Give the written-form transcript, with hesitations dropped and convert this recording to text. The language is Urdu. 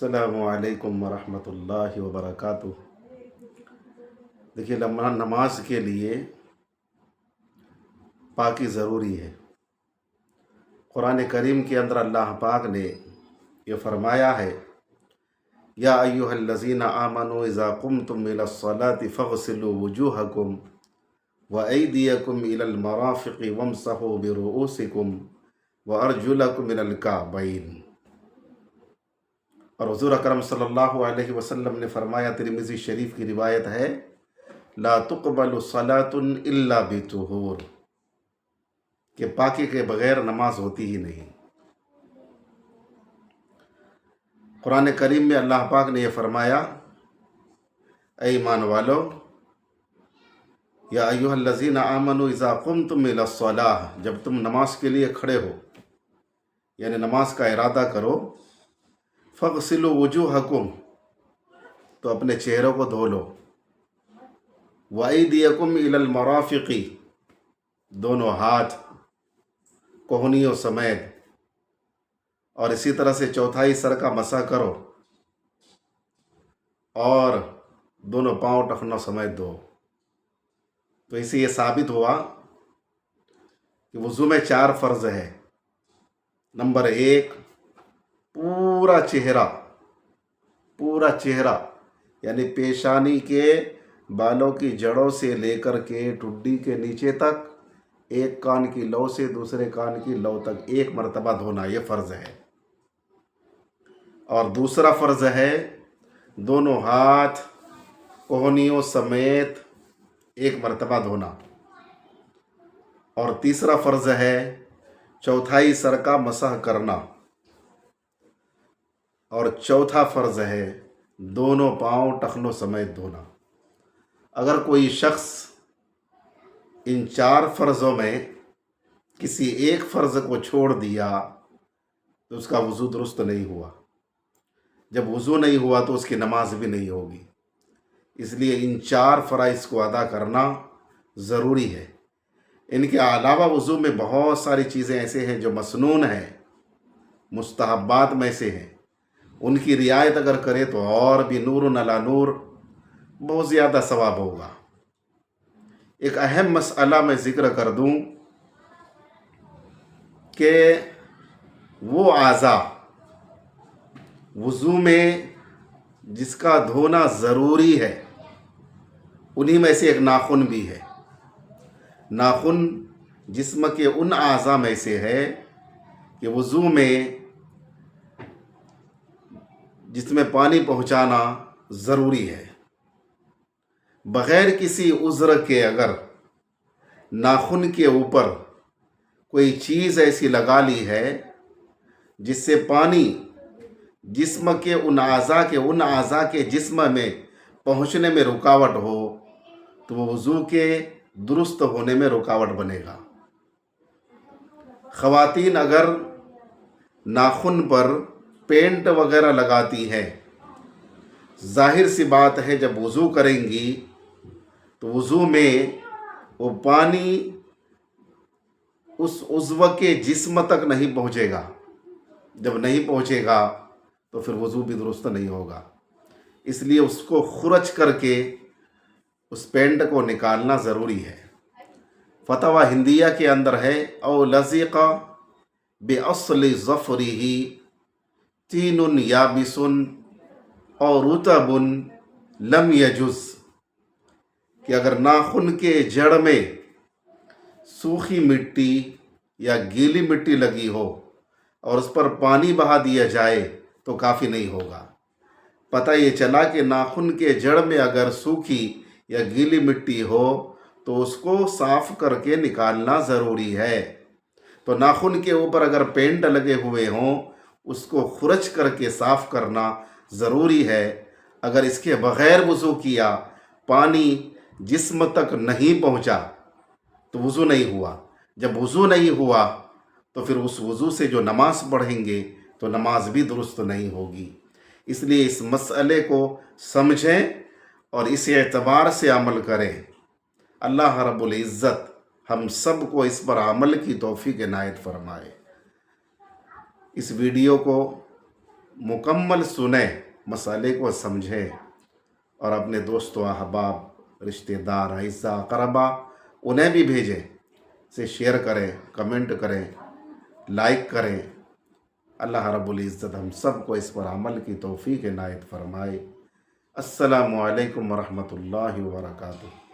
السلام علیکم ورحمۃ اللہ وبرکاتہ۔ دیکھیے، نماز کے لیے پاکی ضروری ہے۔ قرآن کریم کے اندر اللہ پاک نے یہ فرمایا ہے، یا ایھا الذین آمنوا اذا قمتم الی الصلاۃ فاغسلوا وجوہکم وایدیکم الی المرافق وامسحوا برؤوسکم وارجلکم الی الکعبین۔ اور حضور اکرم صلی اللہ علیہ وسلم نے فرمایا، ترمذی شریف کی روایت ہے، لا تقبل صلاۃ الا بطہور، کہ پاکی کے بغیر نماز ہوتی ہی نہیں۔ قرآن کریم میں اللہ پاک نے یہ فرمایا، اے ایمان والو، یا ایھا الذین آمنوا اذا قمتم الی الصلاۃ، جب تم نماز کے لیے کھڑے ہو، یعنی نماز کا ارادہ کرو، فاغسلوا وجوہکم، تو اپنے چہروں کو دھو لو، وایدیکم الی المرافق، دونوں ہاتھ کوہنیوں سمیت، اور اسی طرح سے چوتھائی سر کا مسح کرو، اور دونوں پاؤں ٹخنوں سمیت دو۔ تو اس سے یہ ثابت ہوا کہ وضو میں 4 فرض ہے۔ نمبر 1، پورا چہرہ، یعنی پیشانی کے بالوں کی جڑوں سے لے کر کے ٹھڈی کے نیچے تک، ایک کان کی لو سے دوسرے کان کی لو تک 1 مرتبہ دھونا، یہ فرض ہے۔ اور دوسرا فرض ہے دونوں ہاتھ کوہنیوں سمیت 1 مرتبہ دھونا۔ اور تیسرا فرض ہے چوتھائی سر کا مسح کرنا۔ اور چوتھا فرض ہے دونوں پاؤں ٹخنوں سمیت دھونا۔ اگر کوئی شخص ان 4 فرضوں میں کسی ایک فرض کو چھوڑ دیا تو اس کا وضو درست نہیں ہوا۔ جب وضو نہیں ہوا تو اس کی نماز بھی نہیں ہوگی۔ اس لیے ان 4 فرائض کو ادا کرنا ضروری ہے۔ ان کے علاوہ وضو میں بہت ساری چیزیں ایسے ہیں جو مسنون ہیں، مستحبات میں سے ہیں، ان کی رعایت اگر کرے تو اور بھی نور علی نور بہت زیادہ ثواب ہوگا۔ ایک اہم مسئلہ میں ذکر کر دوں کہ وہ اعضاء وضو میں جس کا دھونا ضروری ہے، انہی میں سے ایک ناخن بھی ہے۔ ناخن جسم کے ان اعضاء میں سے ہے کہ وضو میں جس میں پانی پہنچانا ضروری ہے۔ بغیر کسی عذر کے اگر ناخن کے اوپر کوئی چیز ایسی لگا لی ہے جس سے پانی جسم کے ان اعضاء کے جسم میں پہنچنے میں رکاوٹ ہو تو وہ وضو کے درست ہونے میں رکاوٹ بنے گا۔ خواتین اگر ناخن پر پینٹ وغیرہ لگاتی ہے، ظاہر سی بات ہے جب وضو کریں گی تو وضو میں وہ پانی اس عضو کے جسم تک نہیں پہنچے گا۔ جب نہیں پہنچے گا تو پھر وضو بھی درست نہیں ہوگا۔ اس لیے اس کو خرچ کر کے اس پینٹ کو نکالنا ضروری ہے۔ فتویٰ ہندیہ کے اندر ہے، او لزق باصل ظفرہ طین یابس او رطب لم یجز، کہ اگر ناخن کے جڑ میں سوکھی مٹی یا گیلی مٹی لگی ہو اور اس پر پانی بہا دیا جائے تو کافی نہیں ہوگا۔ پتہ یہ چلا کہ ناخن کے جڑ میں اگر سوکھی یا گیلی مٹی ہو تو اس کو صاف کر کے نکالنا ضروری ہے۔ تو ناخن کے اوپر اگر پینٹ لگے ہوئے ہوں اس کو خرچ کر کے صاف کرنا ضروری ہے۔ اگر اس کے بغیر وضو کیا، پانی جسم تک نہیں پہنچا تو وضو نہیں ہوا۔ جب وضو نہیں ہوا تو پھر اس وضو سے جو نماز پڑھیں گے تو نماز بھی درست نہیں ہوگی۔ اس لیے اس مسئلے کو سمجھیں اور اس اعتبار سے عمل کریں۔ اللہ رب العزت ہم سب کو اس پر عمل کی توفیق عنایت فرمائے۔ اس ویڈیو کو مکمل سنیں، مسئلے کو سمجھیں اور اپنے دوست و احباب، رشتہ دار، اعزا، اقربا انہیں بھی بھیجیں، سے شیئر کریں، کمنٹ کریں، لائک کریں۔ اللہ رب العزت ہم سب کو اس پر عمل کی توفیق عنایت فرمائے۔ السلام علیکم ورحمۃ اللہ وبرکاتہ۔